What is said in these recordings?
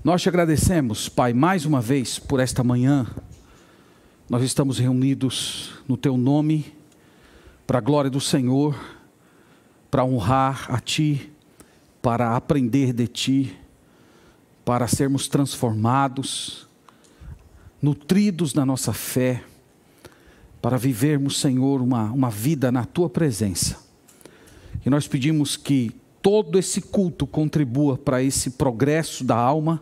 Nós te agradecemos, Pai, mais uma vez por esta manhã. Nós estamos reunidos no Teu nome, para a glória do Senhor, para honrar a Ti, para aprender de Ti, para sermos transformados, nutridos na nossa fé, para vivermos, Senhor, uma vida na Tua presença. E nós pedimos que todo esse culto contribua para esse progresso da alma,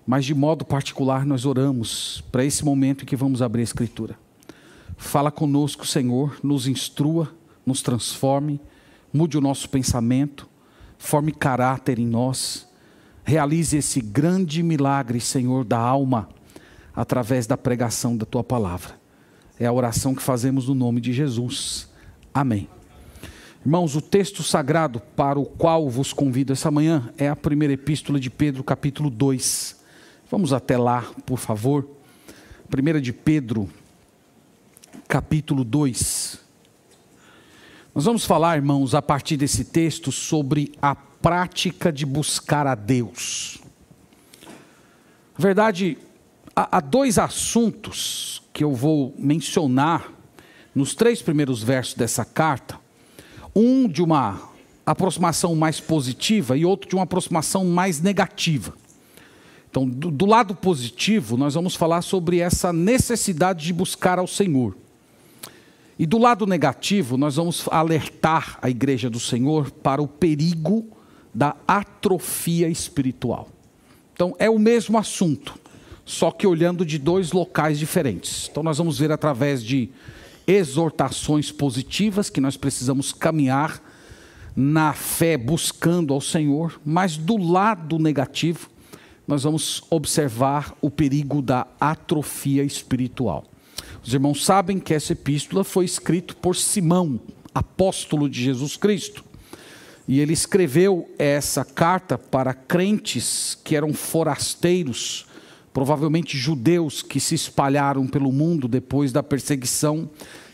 mas de modo particular nós oramos para esse momento em que vamos abrir a Escritura. Fala conosco, Senhor, nos instrua, nos transforme, mude o nosso pensamento, forme caráter em nós, realize esse grande milagre, Senhor, da alma, através da pregação da Tua palavra. É a oração que fazemos no nome de Jesus. Amém. Irmãos, o texto sagrado para o qual vos convido essa manhã é a primeira epístola de Pedro, capítulo 2. Vamos até lá, por favor. 1 de Pedro, capítulo 2. Nós vamos falar, irmãos, a partir desse texto, sobre a prática de buscar a Deus. Na verdade, há dois assuntos que eu vou mencionar nos 3 primeiros versos dessa carta. Um de uma aproximação mais positiva e outro de uma aproximação mais negativa. Então, do lado positivo, nós vamos falar sobre essa necessidade de buscar ao Senhor. E do lado negativo, nós vamos alertar a igreja do Senhor para o perigo da atrofia espiritual. Então, é o mesmo assunto, só que olhando de 2 locais diferentes. Então, nós vamos ver através de exortações positivas, que nós precisamos caminhar na fé buscando ao Senhor, mas do lado negativo, nós vamos observar o perigo da atrofia espiritual. Os irmãos sabem que essa epístola foi escrita por Simão, apóstolo de Jesus Cristo. E ele escreveu essa carta para crentes que eram forasteiros, provavelmente judeus que se espalharam pelo mundo depois da perseguição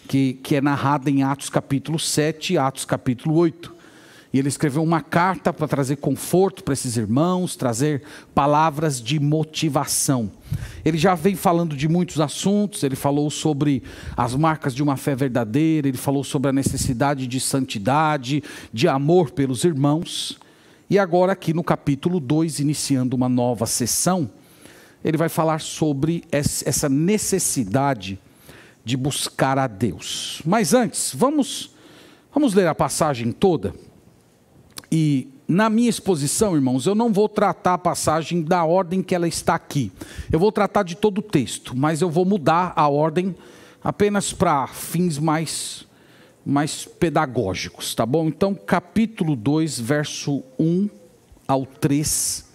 que é narrada em Atos capítulo 7 e Atos capítulo 8. E ele escreveu uma carta para trazer conforto para esses irmãos, trazer palavras de motivação. Ele já vem falando de muitos assuntos, ele falou sobre as marcas de uma fé verdadeira, ele falou sobre a necessidade de santidade, de amor pelos irmãos. E agora aqui no capítulo 2, iniciando uma nova sessão, ele vai falar sobre essa necessidade de buscar a Deus. Mas antes, vamos ler a passagem toda. E na minha exposição, irmãos, eu não vou tratar a passagem da ordem que ela está aqui. Eu vou tratar de todo o texto, mas eu vou mudar a ordem apenas para fins mais pedagógicos, tá bom? Então, capítulo 2, verso 1 ao 3,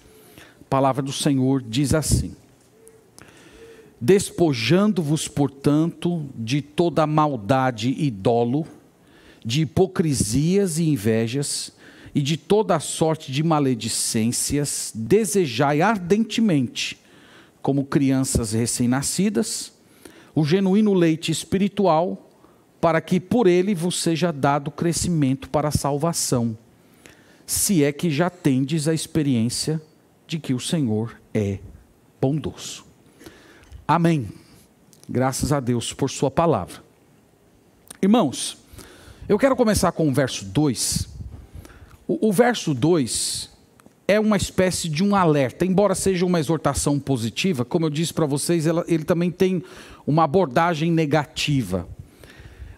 a palavra do Senhor diz assim: despojando-vos, portanto, de toda maldade e dolo, de hipocrisias e invejas, e de toda a sorte de maledicências, desejai ardentemente, como crianças recém-nascidas, o genuíno leite espiritual, para que por ele vos seja dado crescimento para a salvação, se é que já tendes a experiência de que o Senhor é bondoso. Amém. Graças a Deus por sua palavra. Irmãos, eu quero começar com o verso 2. O verso 2 é uma espécie de um alerta, embora seja uma exortação positiva, como eu disse para vocês, ele também tem uma abordagem negativa.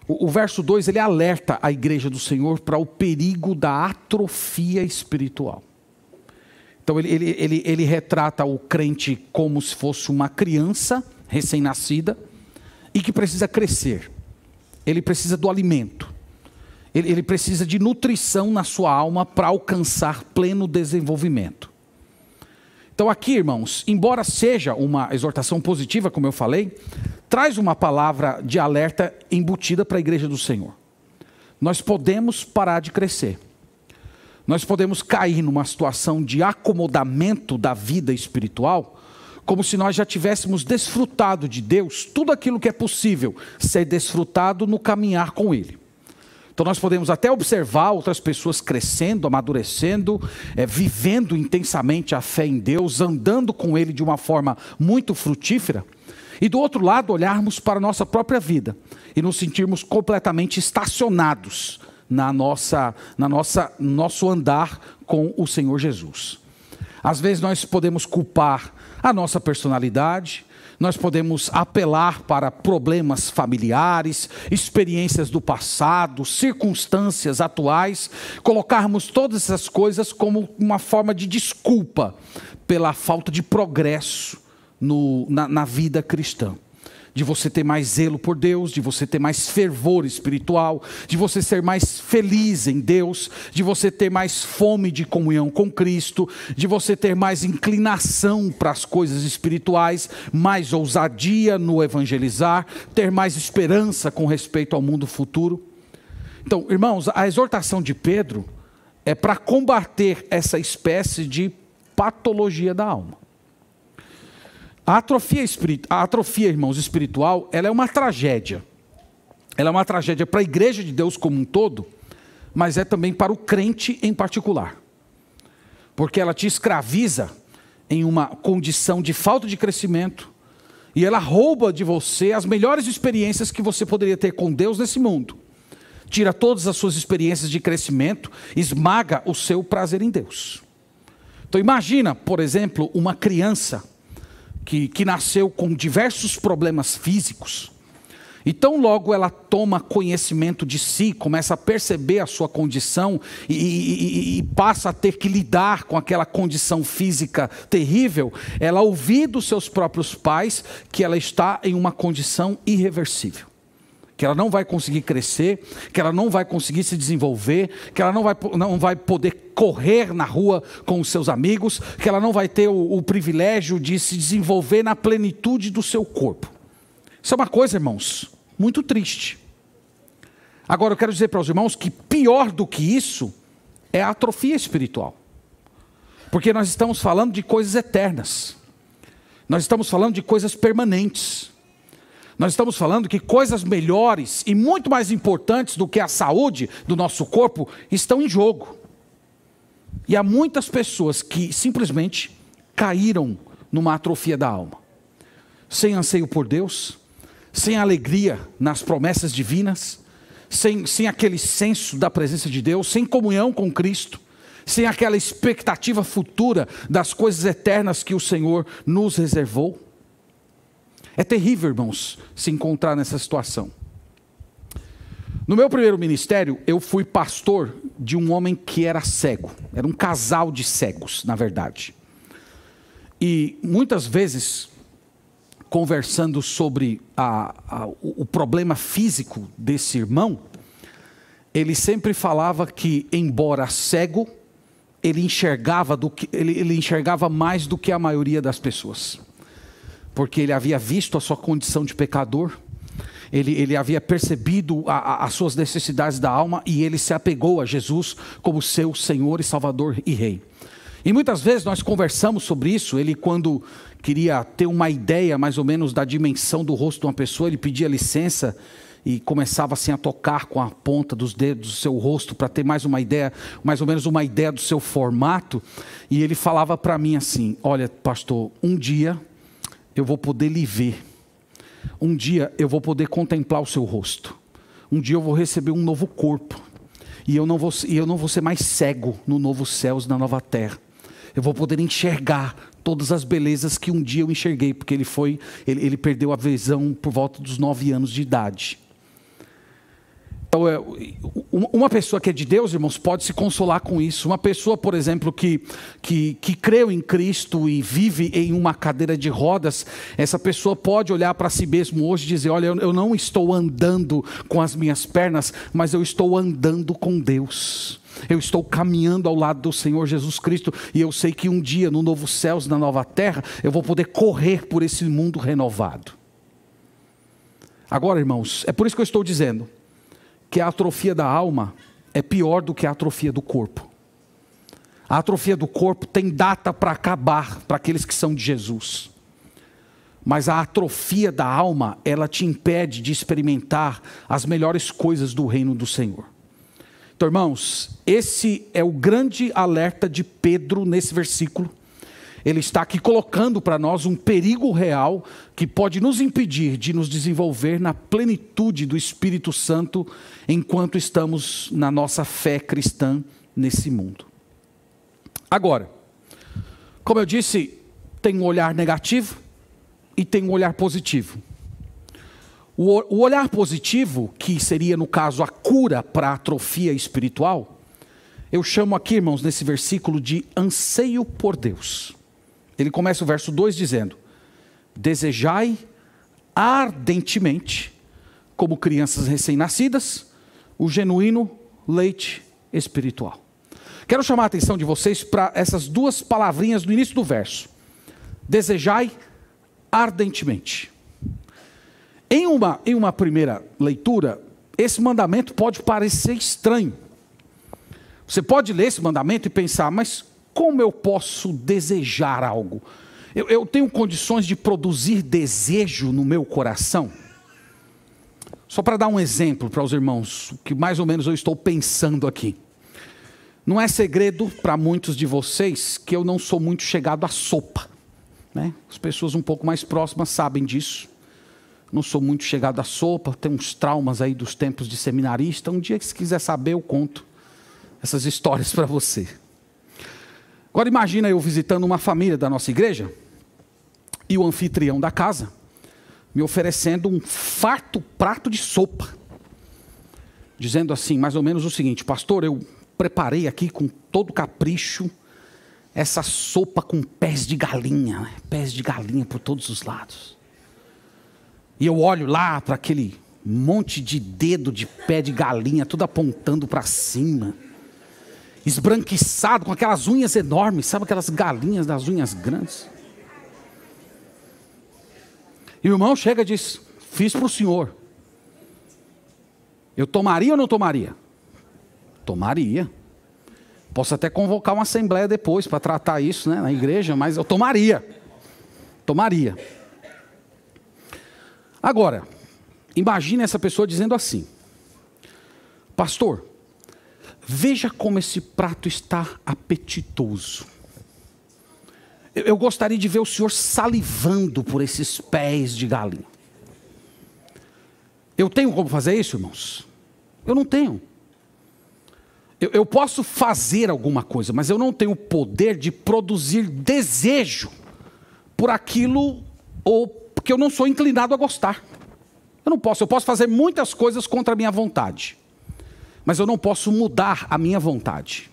O verso 2, ele alerta a igreja do Senhor para o perigo da atrofia espiritual. Então ele retrata o crente como se fosse uma criança recém-nascida e que precisa crescer. Ele precisa do alimento. Ele precisa de nutrição na sua alma para alcançar pleno desenvolvimento. Então aqui, irmãos, embora seja uma exortação positiva, como eu falei, traz uma palavra de alerta embutida para a igreja do Senhor. Nós podemos parar de crescer. Nós podemos cair numa situação de acomodamento da vida espiritual, como se nós já tivéssemos desfrutado de Deus tudo aquilo que é possível ser desfrutado no caminhar com Ele. Então nós podemos até observar outras pessoas crescendo, amadurecendo, vivendo intensamente a fé em Deus, andando com Ele de uma forma muito frutífera. E do outro lado, olharmos para a nossa própria vida e nos sentirmos completamente estacionados no nosso andar com o Senhor Jesus. Às vezes nós podemos culpar a nossa personalidade, nós podemos apelar para problemas familiares, experiências do passado, circunstâncias atuais, colocarmos todas essas coisas como uma forma de desculpa pela falta de progresso na vida cristã. De você ter mais zelo por Deus, de você ter mais fervor espiritual, de você ser mais feliz em Deus, de você ter mais fome de comunhão com Cristo, de você ter mais inclinação para as coisas espirituais, mais ousadia no evangelizar, ter mais esperança com respeito ao mundo futuro. Então, irmãos, a exortação de Pedro é para combater essa espécie de patologia da alma. A atrofia, irmãos, espiritual, ela é uma tragédia. Ela é uma tragédia para a igreja de Deus como um todo, mas é também para o crente em particular. Porque ela te escraviza em uma condição de falta de crescimento, e ela rouba de você as melhores experiências que você poderia ter com Deus nesse mundo. Tira todas as suas experiências de crescimento, esmaga o seu prazer em Deus. Então imagina, por exemplo, uma criança que nasceu com diversos problemas físicos, e tão logo ela toma conhecimento de si, começa a perceber a sua condição, e passa a ter que lidar com aquela condição física terrível, ela ouvir dos seus próprios pais que ela está em uma condição irreversível, que ela não vai conseguir crescer, que ela não vai conseguir se desenvolver, que ela não vai poder correr na rua com os seus amigos, que ela não vai ter o privilégio de se desenvolver na plenitude do seu corpo. Isso é uma coisa, irmãos, muito triste. Agora eu quero dizer para os irmãos que pior do que isso é a atrofia espiritual. Porque nós estamos falando de coisas eternas. Nós estamos falando de coisas permanentes. Nós estamos falando que coisas melhores e muito mais importantes do que a saúde do nosso corpo estão em jogo. E há muitas pessoas que simplesmente caíram numa atrofia da alma. Sem anseio por Deus, sem alegria nas promessas divinas, sem aquele senso da presença de Deus, sem comunhão com Cristo, sem aquela expectativa futura das coisas eternas que o Senhor nos reservou. É terrível, irmãos, se encontrar nessa situação. No meu primeiro ministério, eu fui pastor de um homem que era cego. Era um casal de cegos, na verdade. E muitas vezes, conversando sobre o problema físico desse irmão, ele sempre falava que, embora cego, ele enxergava mais do que a maioria das pessoas. Porque ele havia visto a sua condição de pecador, ele havia percebido as suas necessidades da alma, e ele se apegou a Jesus como seu Senhor e Salvador e Rei. E muitas vezes nós conversamos sobre isso. Ele, quando queria ter uma ideia mais ou menos da dimensão do rosto de uma pessoa, ele pedia licença e começava assim a tocar com a ponta dos dedos do seu rosto para ter mais ou menos uma ideia do seu formato. E ele falava para mim assim: olha, pastor, um dia eu vou poder lhe ver. Um dia eu vou poder contemplar o seu rosto. Um dia eu vou receber um novo corpo. E eu não vou ser mais cego no novo céus e na nova terra. Eu vou poder enxergar todas as belezas que um dia eu enxerguei, porque ele perdeu a visão por volta dos 9 anos de idade. Então, uma pessoa que é de Deus, irmãos, pode se consolar com isso. Uma pessoa, por exemplo, que creu em Cristo e vive em uma cadeira de rodas, essa pessoa pode olhar para si mesmo hoje e dizer: olha, eu não estou andando com as minhas pernas, mas eu estou andando com Deus. Eu estou caminhando ao lado do Senhor Jesus Cristo, e eu sei que um dia, no novo céus e na nova terra, eu vou poder correr por esse mundo renovado. Agora, irmãos, é por isso que eu estou dizendo que a atrofia da alma é pior do que a atrofia do corpo. A atrofia do corpo tem data para acabar, para aqueles que são de Jesus. Mas a atrofia da alma, ela te impede de experimentar as melhores coisas do reino do Senhor. Então, irmãos, esse é o grande alerta de Pedro nesse versículo. Ele está aqui colocando para nós um perigo real que pode nos impedir de nos desenvolver na plenitude do Espírito Santo enquanto estamos na nossa fé cristã nesse mundo. Agora, como eu disse, tem um olhar negativo e tem um olhar positivo. O olhar positivo, que seria no caso a cura para a atrofia espiritual, eu chamo aqui, irmãos, nesse versículo de anseio por Deus. Ele começa o verso 2 dizendo: desejai ardentemente, como crianças recém-nascidas, o genuíno leite espiritual. Quero chamar a atenção de vocês para essas duas palavrinhas no início do verso. Desejai ardentemente. Em uma primeira leitura, esse mandamento pode parecer estranho. Você pode ler esse mandamento e pensar, mas como eu posso desejar algo? Eu tenho condições de produzir desejo no meu coração? Só para dar um exemplo para os irmãos, o que mais ou menos eu estou pensando aqui. Não é segredo para muitos de vocês que eu não sou muito chegado à sopa, né? As pessoas um pouco mais próximas sabem disso. Não sou muito chegado à sopa, tenho uns traumas aí dos tempos de seminarista. Um dia que se quiser saber eu conto essas histórias para você. Agora imagina eu visitando uma família da nossa igreja e o anfitrião da casa me oferecendo um farto prato de sopa, dizendo assim, mais ou menos o seguinte: pastor, eu preparei aqui com todo capricho essa sopa com pés de galinha, né? Pés de galinha por todos os lados. E eu olho lá para aquele monte de dedo de pé de galinha, tudo apontando para cima, esbranquiçado, com aquelas unhas enormes, sabe aquelas galinhas das unhas grandes? E o irmão chega e diz: fiz para o senhor. Eu tomaria ou não tomaria? Tomaria. Posso até convocar uma assembleia depois para tratar isso, né, na igreja, mas eu tomaria. Tomaria. Agora, imagine essa pessoa dizendo assim: pastor, veja como esse prato está apetitoso. Eu gostaria de ver o senhor salivando por esses pés de galinha. Eu tenho como fazer isso, irmãos? Eu não tenho. Eu posso fazer alguma coisa, mas eu não tenho o poder de produzir desejo por aquilo ou porque eu não sou inclinado a gostar. Eu posso fazer muitas coisas contra a minha vontade, mas eu não posso mudar a minha vontade.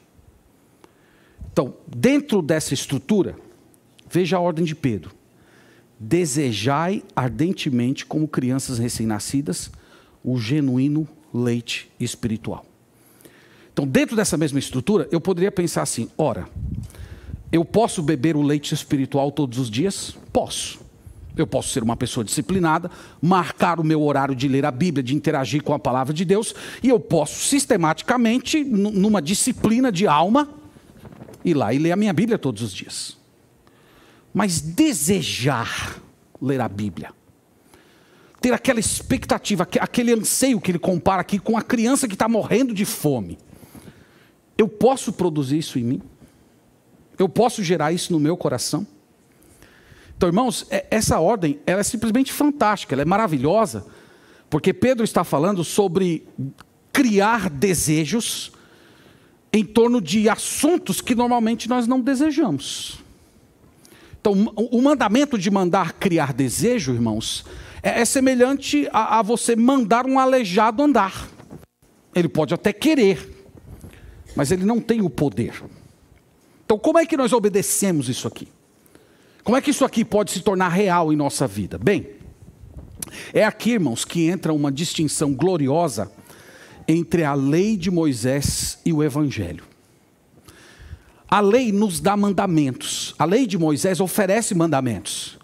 Então, dentro dessa estrutura, veja a ordem de Pedro: desejai ardentemente, como crianças recém-nascidas, o genuíno leite espiritual. Então, dentro dessa mesma estrutura, eu poderia pensar assim: ora, eu posso beber o leite espiritual todos os dias? Posso. Eu posso ser uma pessoa disciplinada, marcar o meu horário de ler a Bíblia, de interagir com a palavra de Deus, e eu posso sistematicamente, numa disciplina de alma, ir lá e ler a minha Bíblia todos os dias. Mas desejar ler a Bíblia, ter aquela expectativa, aquele anseio que ele compara aqui com a criança que está morrendo de fome, eu posso produzir isso em mim? Eu posso gerar isso no meu coração? Então, irmãos, essa ordem, ela é simplesmente fantástica, ela é maravilhosa, porque Pedro está falando sobre criar desejos em torno de assuntos que normalmente nós não desejamos. Então, o mandamento de mandar criar desejo, irmãos, é semelhante a você mandar um aleijado andar. Ele pode até querer, mas ele não tem o poder. Então, como é que nós obedecemos isso aqui? Como é que isso aqui pode se tornar real em nossa vida? Bem, é aqui, irmãos, que entra uma distinção gloriosa entre a lei de Moisés e o Evangelho. A lei nos dá mandamentos. A lei de Moisés oferece mandamentos,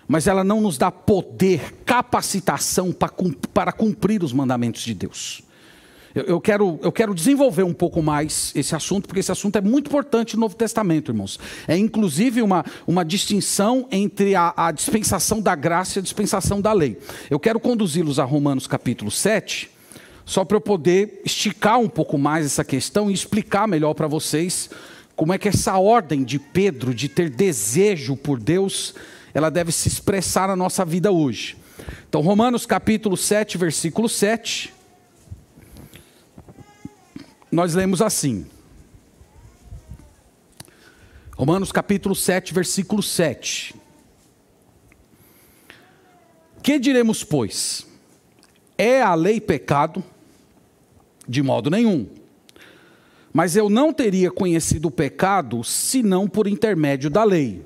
mas ela não nos dá poder, capacitação para cumprir os mandamentos de Deus. Eu quero desenvolver um pouco mais esse assunto, porque esse assunto é muito importante no Novo Testamento, irmãos. É inclusive uma distinção entre a dispensação da graça e a dispensação da lei. Eu quero conduzi-los a Romanos capítulo 7, só para eu poder esticar um pouco mais essa questão e explicar melhor para vocês como é que essa ordem de Pedro de ter desejo por Deus, ela deve se expressar na nossa vida hoje. Então, Romanos capítulo 7, versículo 7, nós lemos assim. Romanos capítulo 7, versículo 7. Que diremos, pois? É a lei pecado? De modo nenhum. Mas eu não teria conhecido o pecado, senão por intermédio da lei.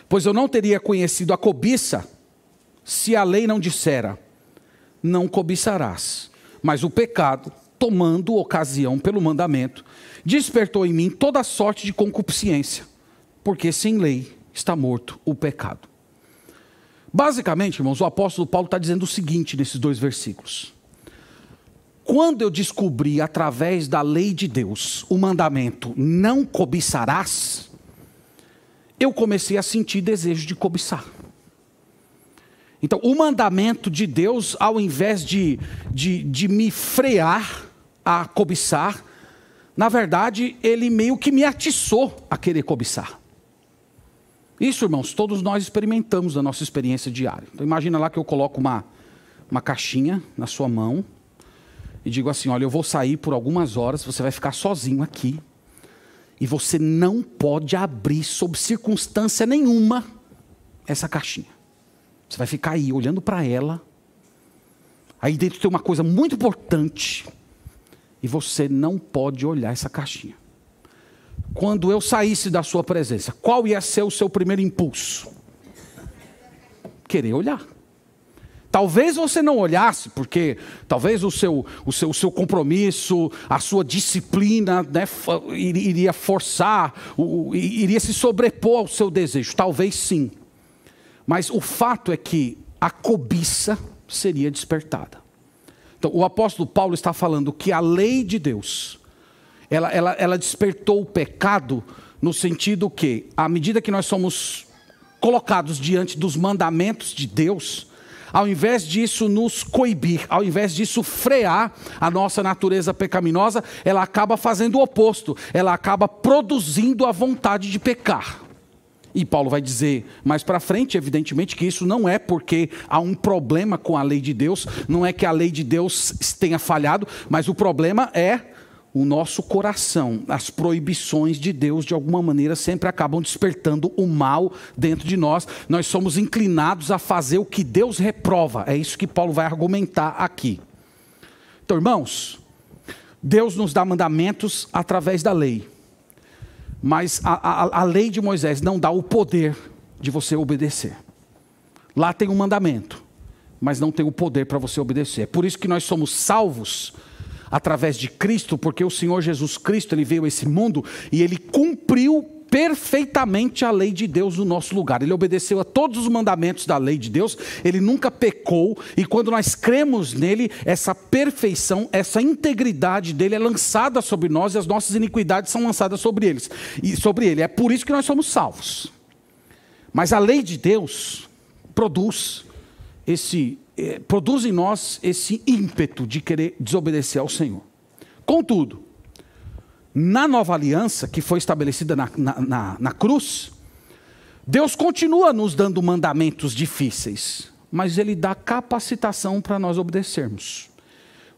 Pois eu não teria conhecido a cobiça, se a lei não dissera, não cobiçarás. Mas o pecado, tomando ocasião pelo mandamento, despertou em mim toda sorte de concupiscência, porque sem lei está morto o pecado. Basicamente, irmãos, o apóstolo Paulo está dizendo o seguinte nesses dois versículos. Quando eu descobri através da lei de Deus o mandamento não cobiçarás, eu comecei a sentir desejo de cobiçar. Então, o mandamento de Deus, ao invés de me frear a cobiçar, na verdade, ele meio que me atiçou a querer cobiçar. Isso, irmãos, todos nós experimentamos na nossa experiência diária. Então, imagina lá que eu coloco uma caixinha na sua mão e digo assim, olha, eu vou sair por algumas horas, você vai ficar sozinho aqui e você não pode abrir, sob circunstância nenhuma, essa caixinha. Você vai ficar aí, olhando para ela. Aí dentro tem uma coisa muito importante e você não pode olhar essa caixinha. Quando eu saísse da sua presença, qual ia ser o seu primeiro impulso? Querer olhar. Talvez você não olhasse, porque talvez o seu compromisso, a sua disciplina, né, iria forçar, iria se sobrepor ao seu desejo. Talvez sim. Mas o fato é que a cobiça seria despertada. Então, o apóstolo Paulo está falando que a lei de Deus, ela despertou o pecado no sentido que, à medida que nós somos colocados diante dos mandamentos de Deus, ao invés disso nos coibir, ao invés disso frear a nossa natureza pecaminosa, ela acaba fazendo o oposto, ela acaba produzindo a vontade de pecar. E Paulo vai dizer mais para frente, evidentemente, que isso não é porque há um problema com a lei de Deus, não é que a lei de Deus tenha falhado, mas o problema é o nosso coração. As proibições de Deus, de alguma maneira, sempre acabam despertando o mal dentro de nós. Nós somos inclinados a fazer o que Deus reprova. É isso que Paulo vai argumentar aqui. Então, irmãos, Deus nos dá mandamentos através da lei. Mas a lei de Moisés não dá o poder de você obedecer. Lá tem um mandamento, mas não tem o poder para você obedecer. É por isso que nós somos salvos através de Cristo, porque o Senhor Jesus Cristo, Ele veio a esse mundo e Ele cumpriu perfeitamente a lei de Deus no nosso lugar. Ele obedeceu a todos os mandamentos da lei de Deus, Ele nunca pecou, e quando nós cremos nele, essa perfeição, essa integridade dele é lançada sobre nós e as nossas iniquidades são lançadas sobre eles. E sobre ele. É por isso que nós somos salvos. Mas a lei de Deus produz em nós esse ímpeto de querer desobedecer ao Senhor. Contudo, na nova aliança que foi estabelecida na cruz, Deus continua nos dando mandamentos difíceis, mas Ele dá capacitação para nós obedecermos.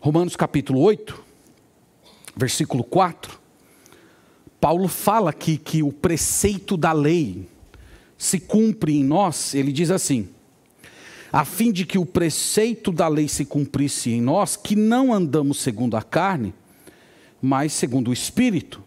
Romanos capítulo 8, versículo 4, Paulo fala aqui que o preceito da lei se cumpre em nós. Ele diz assim: a fim de que o preceito da lei se cumprisse em nós, que não andamos segundo a carne, mas segundo o Espírito.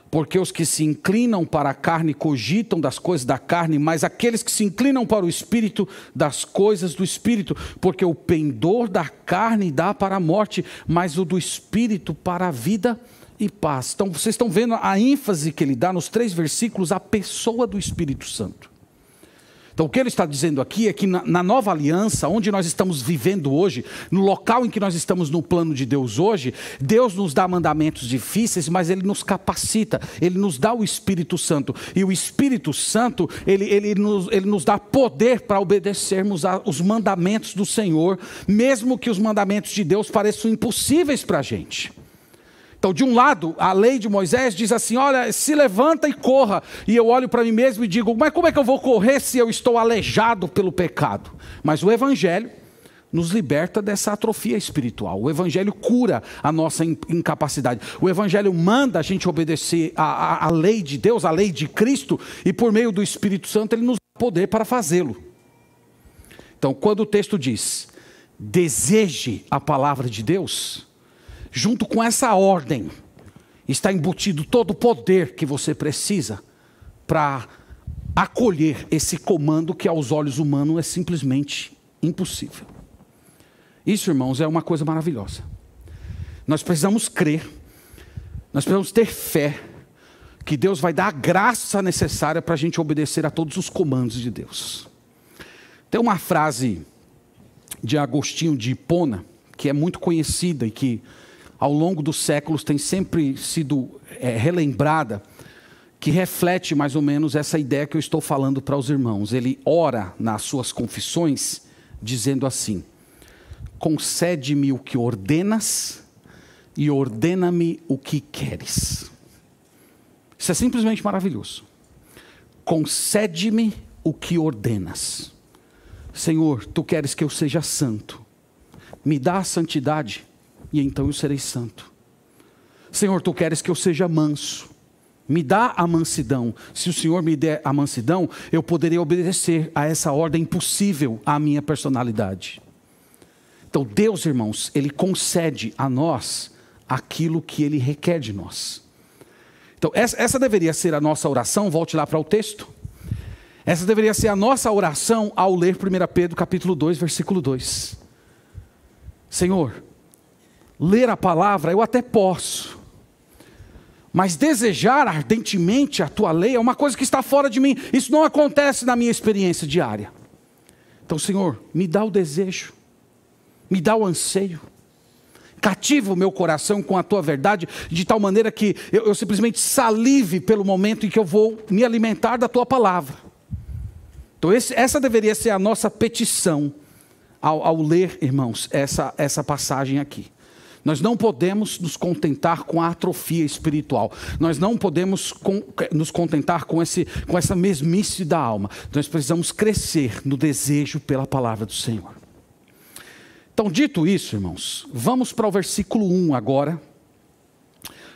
Porque os que se inclinam para a carne cogitam das coisas da carne, mas aqueles que se inclinam para o Espírito, das coisas do Espírito. Porque o pendor da carne dá para a morte, mas o do Espírito para a vida e paz. Então vocês estão vendo a ênfase que ele dá nos 3 versículos à pessoa do Espírito Santo. Então o que ele está dizendo aqui é que na nova aliança, onde nós estamos vivendo hoje, no local em que nós estamos no plano de Deus hoje, Deus nos dá mandamentos difíceis, mas Ele nos capacita, Ele nos dá o Espírito Santo. E o Espírito Santo, ele nos dá poder para obedecermos aos mandamentos do Senhor, mesmo que os mandamentos de Deus pareçam impossíveis para a gente. Então, de um lado, a lei de Moisés diz assim, olha, se levanta e corra. E eu olho para mim mesmo e digo, mas como é que eu vou correr se eu estou aleijado pelo pecado? Mas o Evangelho nos liberta dessa atrofia espiritual. O Evangelho cura a nossa incapacidade. O Evangelho manda a gente obedecer a lei de Deus, a lei de Cristo, e por meio do Espírito Santo Ele nos dá poder para fazê-lo. Então, quando o texto diz, deseje a palavra de Deus, junto com essa ordem, está embutido todo o poder que você precisa para acolher esse comando que aos olhos humanos é simplesmente impossível. Isso, irmãos, é uma coisa maravilhosa. Nós precisamos crer, nós precisamos ter fé, que Deus vai dar a graça necessária para a gente obedecer a todos os comandos de Deus. Tem uma frase de Agostinho de Hipona, que é muito conhecida e que ao longo dos séculos tem sempre sido relembrada, que reflete mais ou menos essa ideia que eu estou falando para os irmãos. Ele ora nas suas confissões, dizendo assim, concede-me o que ordenas e ordena-me o que queres. Isso é simplesmente maravilhoso. Concede-me o que ordenas. Senhor, Tu queres que eu seja santo. Me dá a santidade e então eu serei santo. Senhor, Tu queres que eu seja manso. Me dá a mansidão. Se o Senhor me der a mansidão, eu poderei obedecer a essa ordem impossível à minha personalidade. Então Deus, irmãos, Ele concede a nós aquilo que Ele requer de nós. Então essa deveria ser a nossa oração, volte lá para o texto. Essa deveria ser a nossa oração ao ler 1 Pedro capítulo 2, versículo 2. Senhor, ler a palavra eu até posso, mas desejar ardentemente a Tua lei é uma coisa que está fora de mim. Isso não acontece na minha experiência diária. Então, Senhor, me dá o desejo, me dá o anseio, cativa o meu coração com a Tua verdade, de tal maneira que eu simplesmente salive pelo momento em que eu vou me alimentar da Tua palavra. Então essa deveria ser a nossa petição ao ler, irmãos, essa passagem aqui. Nós não podemos nos contentar com a atrofia espiritual. Nós não podemos nos contentar com essa mesmice da alma. Nós precisamos crescer no desejo pela palavra do Senhor. Então, dito isso, irmãos, vamos para o versículo 1 agora.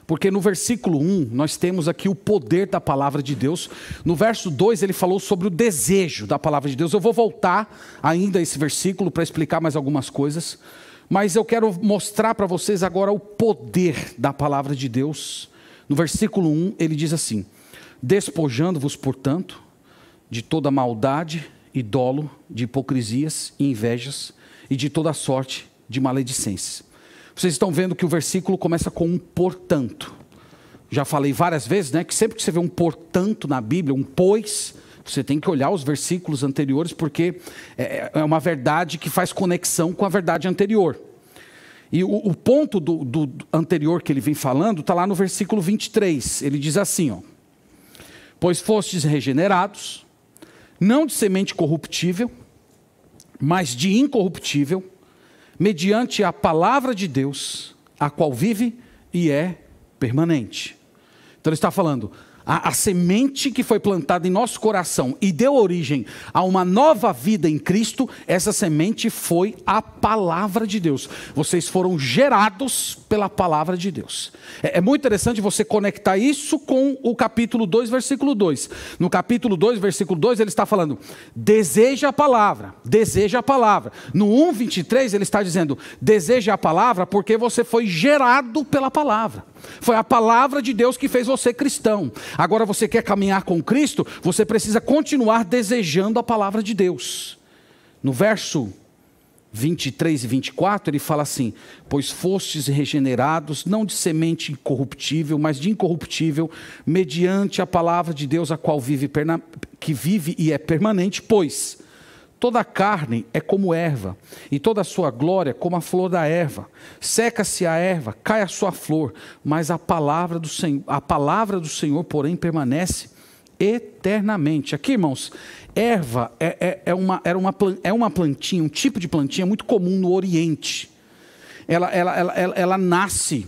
Porque no versículo 1 nós temos aqui o poder da palavra de Deus. No verso 2 ele falou sobre o desejo da palavra de Deus. Eu vou voltar ainda a esse versículo para explicar mais algumas coisas. Mas eu quero mostrar para vocês agora o poder da palavra de Deus. No versículo 1 ele diz assim: despojando-vos, portanto, de toda maldade e dolo, de hipocrisias e invejas e de toda sorte de maledicências. Vocês estão vendo que o versículo começa com um portanto. Já falei várias vezes, né, que sempre que você vê um portanto na Bíblia, um pois, você tem que olhar os versículos anteriores, porque é uma verdade que faz conexão com a verdade anterior. E o ponto do anterior que ele vem falando está lá no versículo 23. Ele diz assim, ó: pois fostes regenerados, não de semente corruptível, mas de incorruptível, mediante a palavra de Deus, a qual vive e é permanente. Então ele está falando, a semente que foi plantada em nosso coração e deu origem a uma nova vida em Cristo, essa semente foi a palavra de Deus. Vocês foram gerados pela palavra de Deus. É muito interessante você conectar isso com o capítulo 2, versículo 2. No capítulo 2, versículo 2, ele está falando, deseja a palavra, deseja a palavra. No 1:23 ele está dizendo, deseja a palavra porque você foi gerado pela palavra. Foi a palavra de Deus que fez você cristão. Agora você quer caminhar com Cristo, você precisa continuar desejando a palavra de Deus. No verso 23 e 24, ele fala assim: pois fostes regenerados, não de semente incorruptível, mas de incorruptível, mediante a palavra de Deus, a qual que vive e é permanente. Pois toda a carne é como erva, e toda a sua glória como a flor da erva. Seca-se a erva, cai a sua flor, mas a palavra do Senhor, porém, permanece eternamente. Aqui, irmãos, erva é uma plantinha, um tipo de plantinha muito comum no Oriente. Ela nasce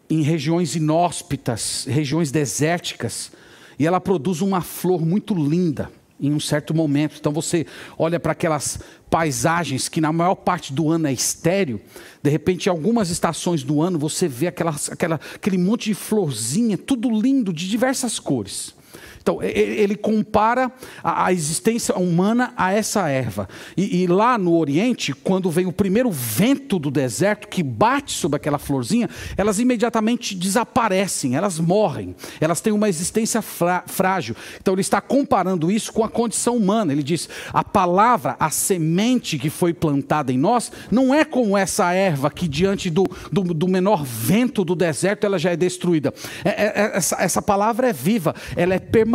em regiões inóspitas, regiões desérticas, e ela produz uma flor muito linda em um certo momento. Então você olha para aquelas paisagens que na maior parte do ano é estéril, de repente em algumas estações do ano você vê aquele monte de florzinha, tudo lindo, de diversas cores. Então, ele compara a existência humana a essa erva. E lá no Oriente, quando vem o primeiro vento do deserto que bate sobre aquela florzinha, elas imediatamente desaparecem, elas morrem, elas têm uma existência frágil. Então, ele está comparando isso com a condição humana. Ele diz: a palavra, a semente que foi plantada em nós, não é como essa erva que diante do menor vento do deserto ela já é destruída. Essa palavra é viva, ela é permanente,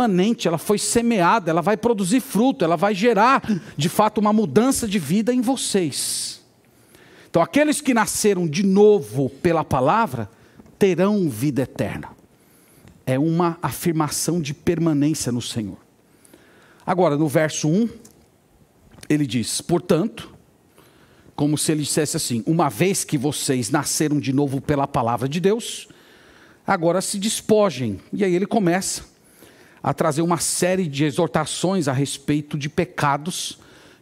ela foi semeada, ela vai produzir fruto, ela vai gerar, de fato, uma mudança de vida em vocês. Então, aqueles que nasceram de novo pela palavra, terão vida eterna. É uma afirmação de permanência no Senhor. Agora, no verso 1, ele diz: portanto, como se ele dissesse assim: uma vez que vocês nasceram de novo pela palavra de Deus, agora se despojem. E aí ele começa a trazer uma série de exortações a respeito de pecados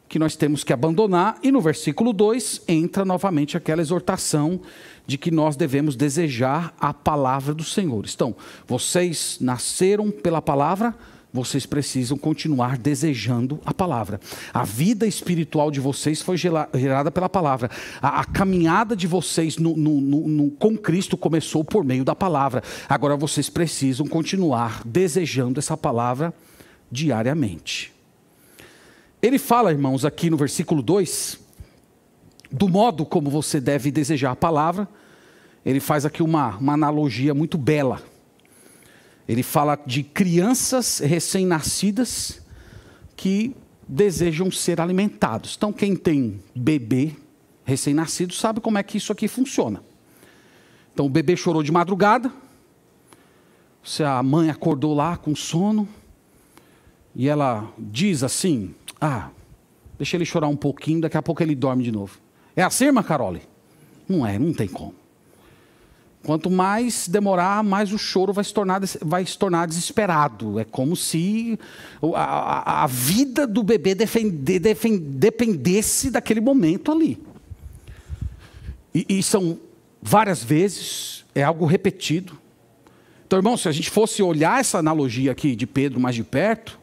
que nós temos que abandonar. E no versículo 2 entra novamente aquela exortação de que nós devemos desejar a palavra do Senhor. Então, vocês nasceram pela palavra, vocês precisam continuar desejando a palavra. A vida espiritual de vocês foi gerada pela palavra. A caminhada de vocês com Cristo começou por meio da palavra. Agora vocês precisam continuar desejando essa palavra diariamente. Ele fala, irmãos, aqui no versículo 2, do modo como você deve desejar a palavra. Ele faz aqui uma analogia muito bela. Ele fala de crianças recém-nascidas que desejam ser alimentados. Então, quem tem bebê recém-nascido sabe como é que isso aqui funciona. Então, o bebê chorou de madrugada, a mãe acordou lá com sono, e ela diz assim: deixa ele chorar um pouquinho, daqui a pouco ele dorme de novo. É assim, irmã Carole? Não tem como. Quanto mais demorar, mais o choro vai se tornar desesperado. É como se a vida do bebê dependesse daquele momento ali. E são várias vezes, é algo repetido. Então, irmão, se a gente fosse olhar essa analogia aqui de Pedro mais de perto,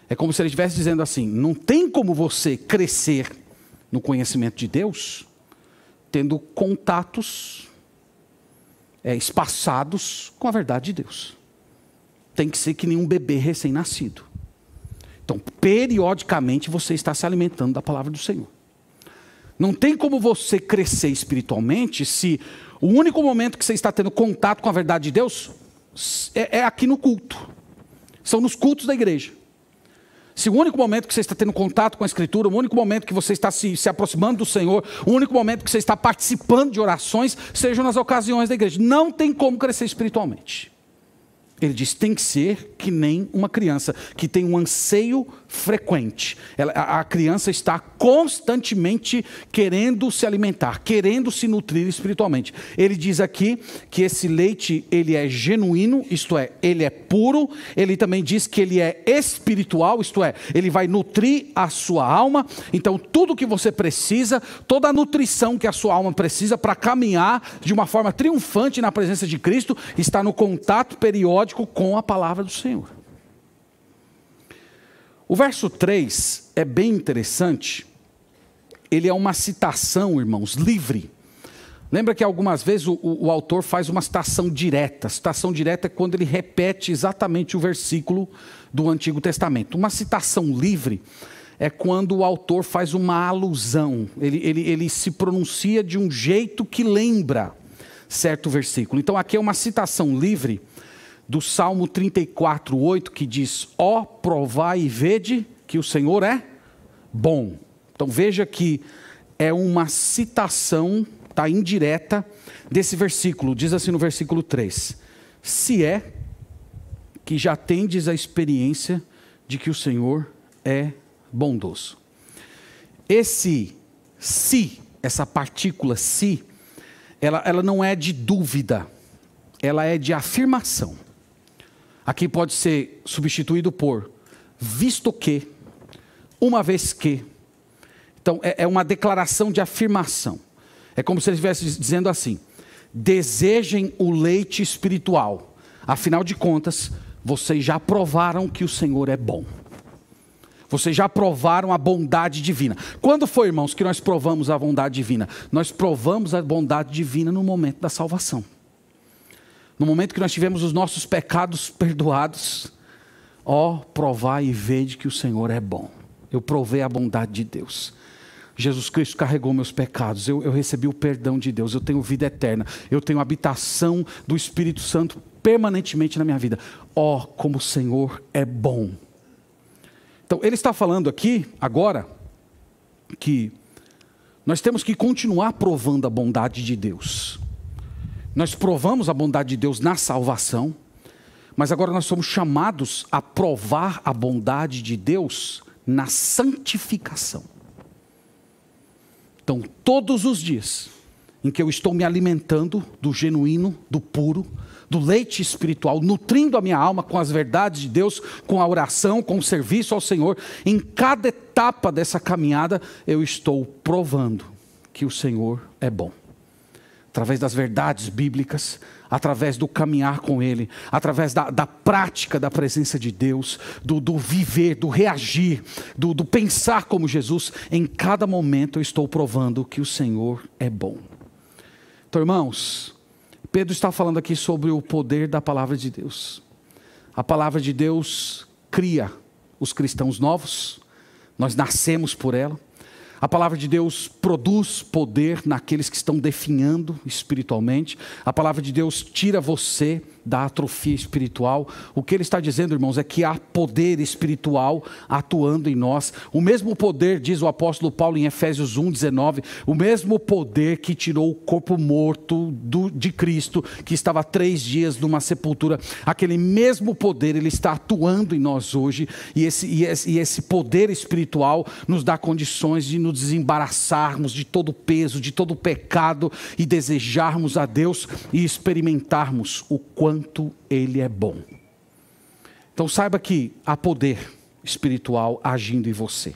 é como se ele estivesse dizendo assim: não tem como você crescer no conhecimento de Deus tendo contatos espaçados com a verdade de Deus. Tem que ser que nem um bebê recém-nascido. Então, periodicamente você está se alimentando da palavra do Senhor. Não tem como você crescer espiritualmente se o único momento que você está tendo contato com a verdade de Deus é aqui no culto. São nos cultos da igreja. Se o único momento que você está tendo contato com a Escritura, o único momento que você está se aproximando do Senhor, o único momento que você está participando de orações, sejam nas ocasiões da igreja. Não tem como crescer espiritualmente. Ele diz: tem que ser que nem uma criança, que tem um anseio frequente. A criança está constantemente querendo se alimentar, querendo se nutrir espiritualmente. Ele diz aqui que esse leite, ele é genuíno, isto é, ele é puro. Ele também diz que ele é espiritual, isto é, ele vai nutrir a sua alma. Então tudo que você precisa, toda a nutrição que a sua alma precisa para caminhar de uma forma triunfante na presença de Cristo, está no contato periódico com a palavra do Senhor. O verso 3 é bem interessante. Ele é uma citação, irmãos, livre. Lembra que algumas vezes o autor faz uma citação direta. Citação direta é quando ele repete exatamente o versículo do Antigo Testamento. Uma citação livre é quando o autor faz uma alusão, ele se pronuncia de um jeito que lembra certo versículo. Então aqui é uma citação livre do Salmo 34:8, que diz: ó, provai e vede que o Senhor é bom. Então veja que é uma citação, tá, indireta desse versículo. Diz assim no versículo 3: se é que já tendes a experiência de que o Senhor é bondoso. Esse se, essa partícula se, ela não é de dúvida, ela é de afirmação. Aqui pode ser substituído por visto que, uma vez que. Então é uma declaração de afirmação. É como se ele estivesse dizendo assim: desejem o leite espiritual, afinal de contas, vocês já provaram que o Senhor é bom. Vocês já provaram a bondade divina. Quando foi, irmãos, que nós provamos a bondade divina? Nós provamos a bondade divina no momento da salvação. No momento que nós tivemos os nossos pecados perdoados. Ó, provai e vede que o Senhor é bom. Eu provei a bondade de Deus. Jesus Cristo carregou meus pecados. Eu recebi o perdão de Deus. Eu tenho vida eterna. Eu tenho habitação do Espírito Santo permanentemente na minha vida. Ó, como o Senhor é bom. Então, ele está falando aqui, agora, que nós temos que continuar provando a bondade de Deus. Nós provamos a bondade de Deus na salvação, mas agora nós somos chamados a provar a bondade de Deus na santificação. Então, todos os dias em que eu estou me alimentando do genuíno, do puro, do leite espiritual, nutrindo a minha alma com as verdades de Deus, com a oração, com o serviço ao Senhor, em cada etapa dessa caminhada, eu estou provando que o Senhor é bom. Através das verdades bíblicas, através do caminhar com Ele, através da prática da presença de Deus, do viver, do reagir, do pensar como Jesus, em cada momento eu estou provando que o Senhor é bom. Então, irmãos, Pedro está falando aqui sobre o poder da palavra de Deus. A palavra de Deus cria os cristãos novos, nós nascemos por ela. A palavra de Deus produz poder naqueles que estão definhando espiritualmente. A palavra de Deus tira você da atrofia espiritual. O que ele está dizendo, irmãos, é que há poder espiritual atuando em nós. O mesmo poder, diz o apóstolo Paulo em Efésios 1:19, o mesmo poder que tirou o corpo morto de Cristo, que estava 3 dias numa sepultura, aquele mesmo poder, ele está atuando em nós hoje, e esse poder espiritual nos dá condições de nos desembaraçarmos de todo o peso, de todo o pecado, e desejarmos a Deus e experimentarmos o quanto Ele é bom. Então saiba que há poder espiritual agindo em você.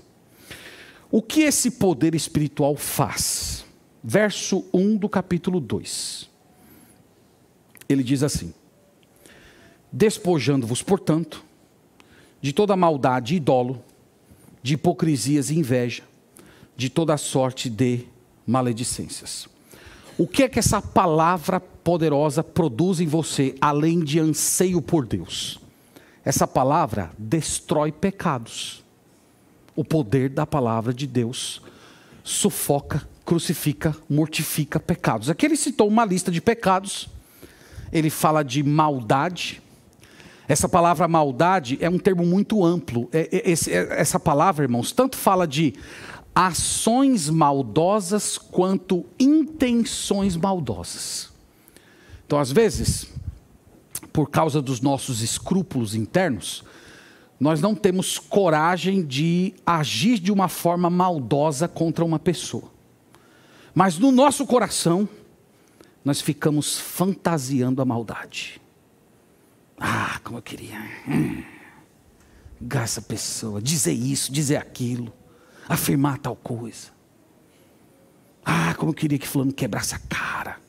O que esse poder espiritual faz? Verso 1 do capítulo 2. Ele diz assim: despojando-vos, portanto, de toda maldade e dolo, de hipocrisias e inveja, de toda sorte de maledicências. O que é que essa palavra poderosa produz em você, além de anseio por Deus? Essa palavra destrói pecados. O poder da palavra de Deus sufoca, crucifica, mortifica pecados. Aqui ele citou uma lista de pecados. Ele fala de maldade. Essa palavra maldade é um termo muito amplo. Essa palavra, irmãos, tanto fala de ações maldosas quanto intenções maldosas. Então, às vezes, por causa dos nossos escrúpulos internos, nós não temos coragem de agir de uma forma maldosa contra uma pessoa. Mas no nosso coração, nós ficamos fantasiando a maldade. Ah, como eu queria essa pessoa, dizer isso, dizer aquilo, afirmar tal coisa. Ah, como eu queria que fulano quebrasse a cara.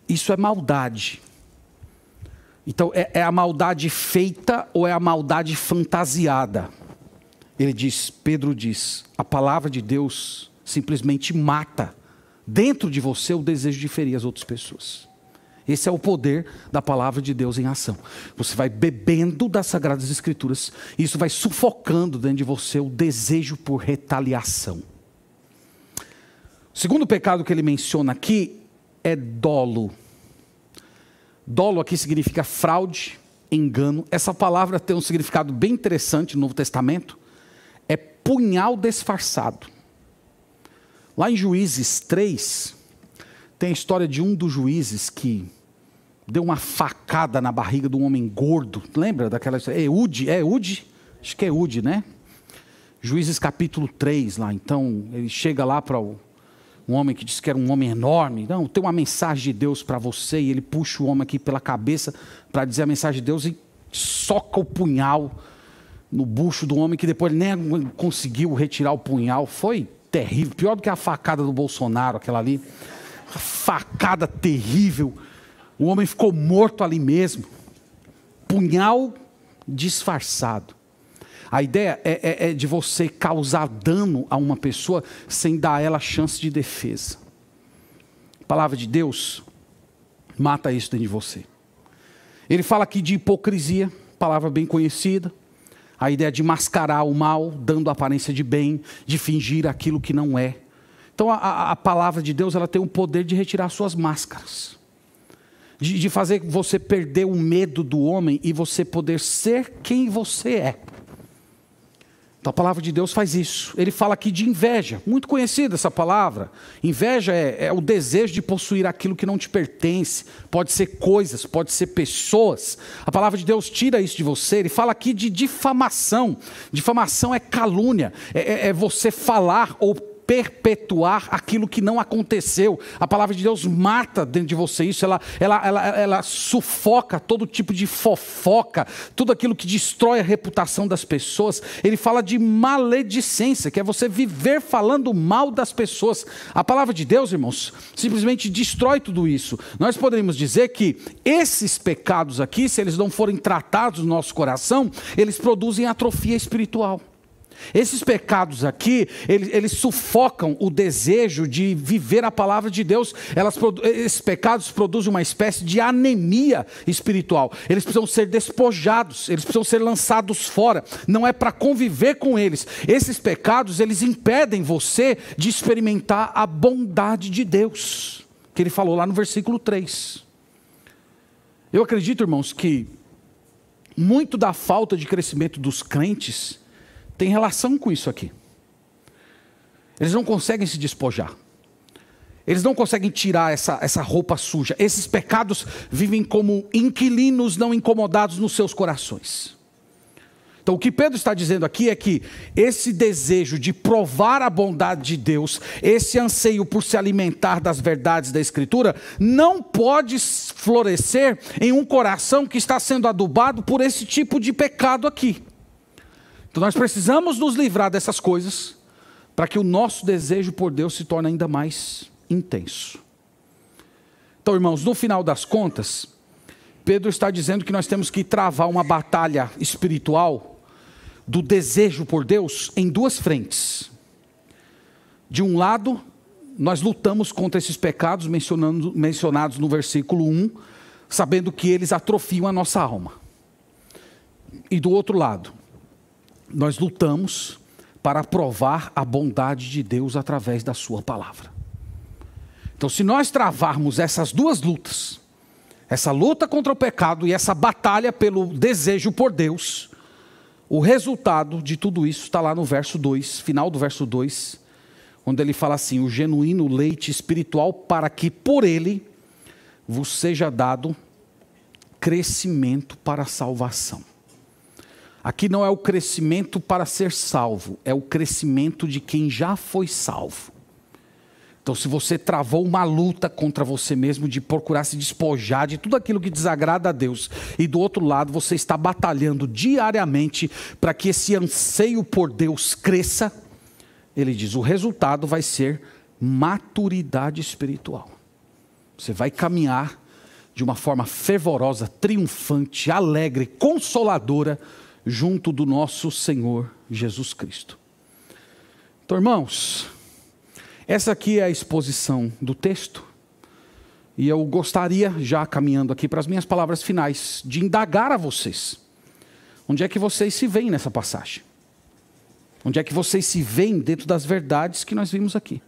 Isso é maldade. Então é a maldade feita ou é a maldade fantasiada? Pedro diz, a palavra de Deus simplesmente mata dentro de você o desejo de ferir as outras pessoas. Esse é o poder da palavra de Deus em ação. Você vai bebendo das Sagradas Escrituras, e isso vai sufocando dentro de você o desejo por retaliação. O segundo pecado que ele menciona aqui é dolo. Dolo aqui significa fraude, engano. Essa palavra tem um significado bem interessante no Novo Testamento. É punhal disfarçado. Lá em Juízes 3, tem a história de um dos juízes que deu uma facada na barriga de um homem gordo. Lembra daquela história? Eude? Acho que é Eude, né? Juízes capítulo 3 lá. Então, ele chega lá para um homem que disse que era um homem enorme. Não, tem uma mensagem de Deus para você. E ele puxa o homem aqui pela cabeça para dizer a mensagem de Deus e soca o punhal no bucho do homem, que depois ele nem conseguiu retirar o punhal. Foi terrível, pior do que a facada do Bolsonaro, aquela ali. Uma facada terrível. O homem ficou morto ali mesmo. Punhal disfarçado. A ideia é de você causar dano a uma pessoa sem dar a ela chance de defesa. A palavra de Deus mata isso dentro de você. Ele fala aqui de hipocrisia, palavra bem conhecida. A ideia de mascarar o mal, dando aparência de bem, de fingir aquilo que não é. Então a palavra de Deus, ela tem o poder de retirar suas máscaras. De fazer você perder o medo do homem e você poder ser quem você é. Então a palavra de Deus faz isso. Ele fala aqui de inveja, muito conhecida essa palavra. Inveja é o desejo de possuir aquilo que não te pertence. Pode ser coisas, pode ser pessoas. A palavra de Deus tira isso de você. Ele fala aqui de difamação. Difamação é calúnia, é você falar ou perpetuar aquilo que não aconteceu. A palavra de Deus mata dentro de você isso, ela sufoca todo tipo de fofoca, tudo aquilo que destrói a reputação das pessoas. Ele fala de maledicência, que é você viver falando mal das pessoas. A palavra de Deus, irmãos, simplesmente destrói tudo isso. Nós poderíamos dizer que esses pecados aqui, se eles não forem tratados no nosso coração, eles produzem atrofia espiritual. Esses pecados aqui, eles sufocam o desejo de viver a palavra de Deus. Esses pecados produzem uma espécie de anemia espiritual. Eles precisam ser despojados, eles precisam ser lançados fora. Não é para conviver com eles. Esses pecados, eles impedem você de experimentar a bondade de Deus, que ele falou lá no versículo 3. Eu acredito, irmãos, que muito da falta de crescimento dos crentes tem relação com isso aqui. Eles não conseguem se despojar. Eles não conseguem tirar essa roupa suja. Esses pecados vivem como inquilinos não incomodados nos seus corações. Então o que Pedro está dizendo aqui é que esse desejo de provar a bondade de Deus, esse anseio por se alimentar das verdades da Escritura, não pode florescer em um coração que está sendo adubado por esse tipo de pecado aqui. Então nós precisamos nos livrar dessas coisas para que o nosso desejo por Deus se torne ainda mais intenso. Então, irmãos, no final das contas, Pedro está dizendo que nós temos que travar uma batalha espiritual do desejo por Deus em duas frentes. De um lado, nós lutamos contra esses pecados mencionados no versículo 1, sabendo que eles atrofiam a nossa alma. E do outro lado, nós lutamos para provar a bondade de Deus através da sua palavra. Então, se nós travarmos essas duas lutas, essa luta contra o pecado e essa batalha pelo desejo por Deus, o resultado de tudo isso está lá no verso 2, final do verso 2, onde ele fala assim: o genuíno leite espiritual, para que por ele vos seja dado crescimento para a salvação. Aqui não é o crescimento para ser salvo, é o crescimento de quem já foi salvo. Então, se você travou uma luta contra você mesmo, de procurar se despojar de tudo aquilo que desagrada a Deus, e do outro lado você está batalhando diariamente para que esse anseio por Deus cresça, ele diz, o resultado vai ser maturidade espiritual. Você vai caminhar de uma forma fervorosa, triunfante, alegre, consoladora, junto do nosso Senhor Jesus Cristo. Então, irmãos, essa aqui é a exposição do texto. E eu gostaria, já caminhando aqui para as minhas palavras finais, de indagar a vocês. Onde é que vocês se veem nessa passagem? Onde é que vocês se veem dentro das verdades que nós vimos aqui?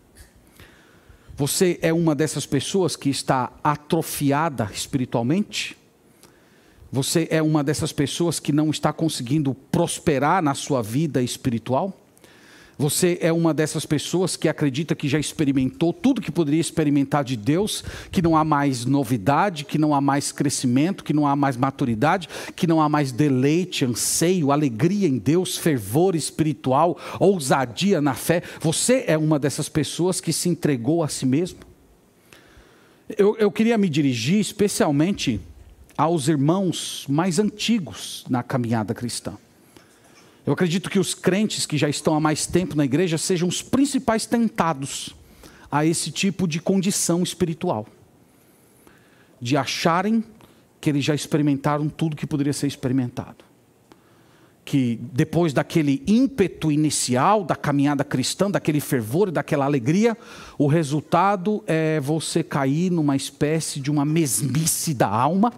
Você é uma dessas pessoas que está atrofiada espiritualmente? Você é uma dessas pessoas que não está conseguindo prosperar na sua vida espiritual? Você é uma dessas pessoas que acredita que já experimentou tudo que poderia experimentar de Deus, que não há mais novidade, que não há mais crescimento, que não há mais maturidade, que não há mais deleite, anseio, alegria em Deus, fervor espiritual, ousadia na fé? Você é uma dessas pessoas que se entregou a si mesmo? Eu queria me dirigir especialmente aos irmãos mais antigos na caminhada cristã. Eu acredito que os crentes que já estão há mais tempo na igreja sejam os principais tentados a esse tipo de condição espiritual. De acharem que eles já experimentaram tudo que poderia ser experimentado. Que depois daquele ímpeto inicial da caminhada cristã, daquele fervor e daquela alegria, o resultado é você cair numa espécie de uma mesmice da alma,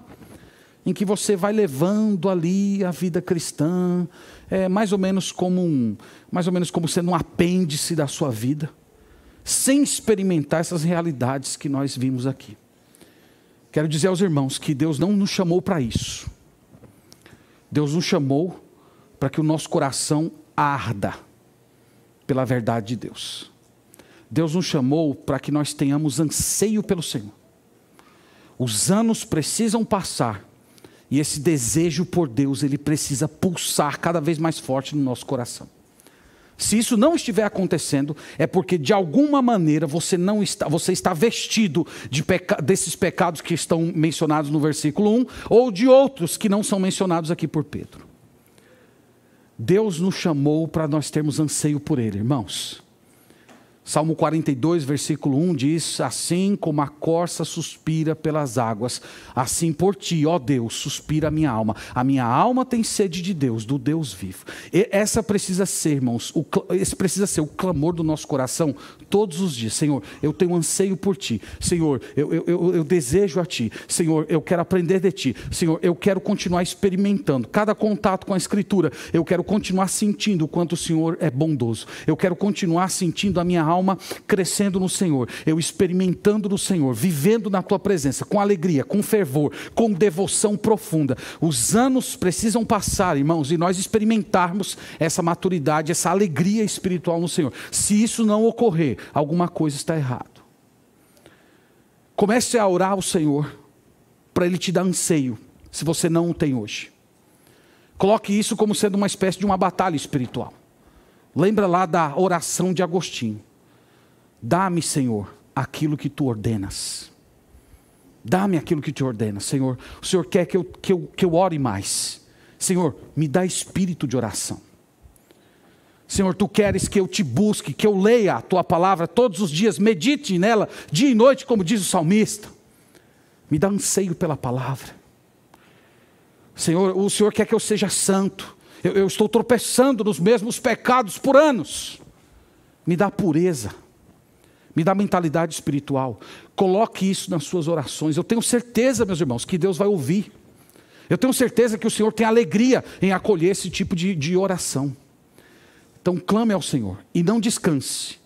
em que você vai levando ali a vida cristã, mais ou menos como sendo um apêndice da sua vida, sem experimentar essas realidades que nós vimos aqui. Quero dizer aos irmãos que Deus não nos chamou para isso. Deus nos chamou para que o nosso coração arda pela verdade de Deus. Deus nos chamou para que nós tenhamos anseio pelo Senhor. Os anos precisam passar, e esse desejo por Deus, ele precisa pulsar cada vez mais forte no nosso coração. Se isso não estiver acontecendo, é porque de alguma maneira você está vestido desses pecados que estão mencionados no versículo 1, ou de outros que não são mencionados aqui por Pedro. Deus nos chamou para nós termos anseio por Ele, irmãos. Salmo 42, versículo 1 diz: assim como a corça suspira pelas águas, assim por ti, ó Deus, suspira a minha alma tem sede de Deus, do Deus vivo. Esse precisa ser, irmãos, esse precisa ser o clamor do nosso coração todos os dias. Senhor, eu tenho anseio por ti. Senhor, eu desejo a ti. Senhor, eu quero aprender de ti. Senhor, eu quero continuar experimentando cada contato com a Escritura. Eu quero continuar sentindo o quanto o Senhor é bondoso. Eu quero continuar sentindo a minha alma crescendo no Senhor, eu experimentando no Senhor, vivendo na tua presença, com alegria, com fervor, com devoção profunda. Os anos precisam passar, irmãos, e nós experimentarmos essa maturidade, essa alegria espiritual no Senhor. Se isso não ocorrer, alguma coisa está errado. Comece a orar ao Senhor, para Ele te dar anseio, se você não o tem hoje. Coloque isso como sendo uma espécie de uma batalha espiritual. Lembra lá da oração de Agostinho. Dá-me, Senhor, aquilo que tu ordenas. Dá-me aquilo que tu ordenas, Senhor. O Senhor quer que eu ore mais. Senhor, me dá espírito de oração. Senhor, tu queres que eu te busque, que eu leia a tua palavra todos os dias, medite nela, dia e noite, como diz o salmista. Me dá anseio pela palavra. Senhor, o Senhor quer que eu seja santo. Eu estou tropeçando nos mesmos pecados por anos. Me dá pureza. Me dá mentalidade espiritual. Coloque isso nas suas orações. Eu tenho certeza, meus irmãos, que Deus vai ouvir. Eu tenho certeza que o Senhor tem alegria em acolher esse tipo de oração. Então clame ao Senhor e não descanse,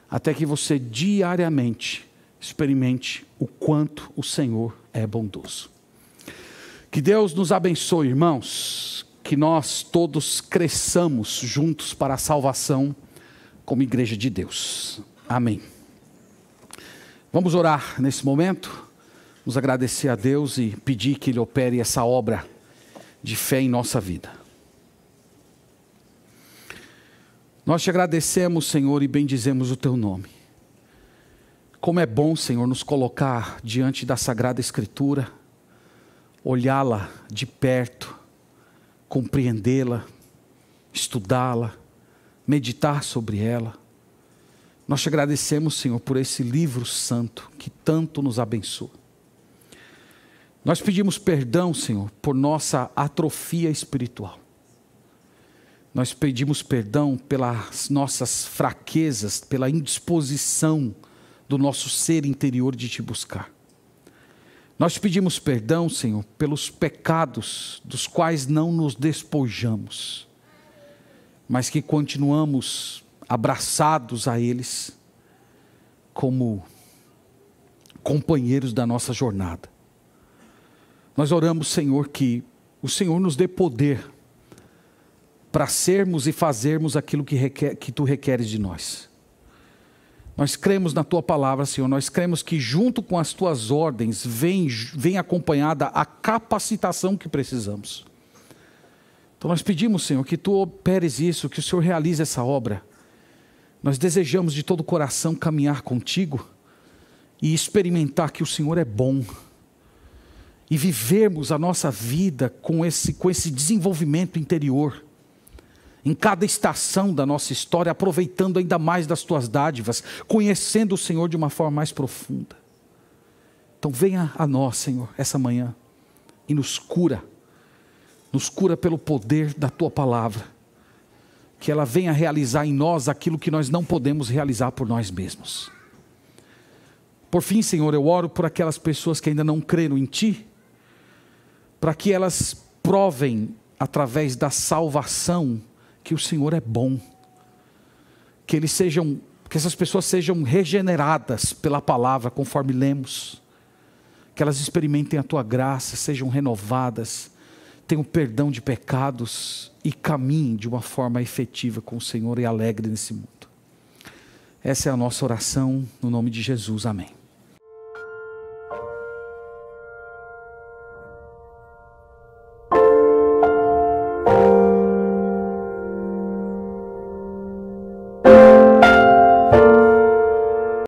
até que você diariamente experimente o quanto o Senhor é bondoso. Que Deus nos abençoe, irmãos. Que nós todos cresçamos juntos para a salvação como igreja de Deus. Amém. Vamos orar nesse momento, nos agradecer a Deus e pedir que Ele opere essa obra de fé em nossa vida. Nós te agradecemos, Senhor, e bendizemos o Teu nome. Como é bom, Senhor, nos colocar diante da Sagrada Escritura, olhá-la de perto, compreendê-la, estudá-la, meditar sobre ela. Nós te agradecemos, Senhor, por esse livro santo que tanto nos abençoa. Nós pedimos perdão, Senhor, por nossa atrofia espiritual. Nós pedimos perdão pelas nossas fraquezas, pela indisposição do nosso ser interior de te buscar. Nós te pedimos perdão, Senhor, pelos pecados dos quais não nos despojamos, mas que continuamos abraçados a eles como companheiros da nossa jornada. Nós oramos, Senhor, que o Senhor nos dê poder para sermos e fazermos aquilo que Tu requeres de nós. Nós cremos na Tua palavra, Senhor, nós cremos que junto com as Tuas ordens vem acompanhada a capacitação que precisamos. Então nós pedimos, Senhor, que Tu operes isso, que o Senhor realize essa obra. Nós desejamos de todo o coração caminhar contigo e experimentar que o Senhor é bom. E vivermos a nossa vida com esse desenvolvimento interior. Em cada estação da nossa história, aproveitando ainda mais das Tuas dádivas, conhecendo o Senhor de uma forma mais profunda. Então venha a nós, Senhor, essa manhã e nos cura pelo poder da Tua palavra, que ela venha realizar em nós aquilo que nós não podemos realizar por nós mesmos. Por fim, Senhor, eu oro por aquelas pessoas que ainda não creram em Ti, para que elas provem através da salvação que o Senhor é bom, que essas pessoas sejam regeneradas pela palavra, conforme lemos, que elas experimentem a Tua graça, sejam renovadas, tenham perdão de pecados e caminhem de uma forma efetiva com o Senhor e alegre nesse mundo. Essa é a nossa oração, no nome de Jesus, amém.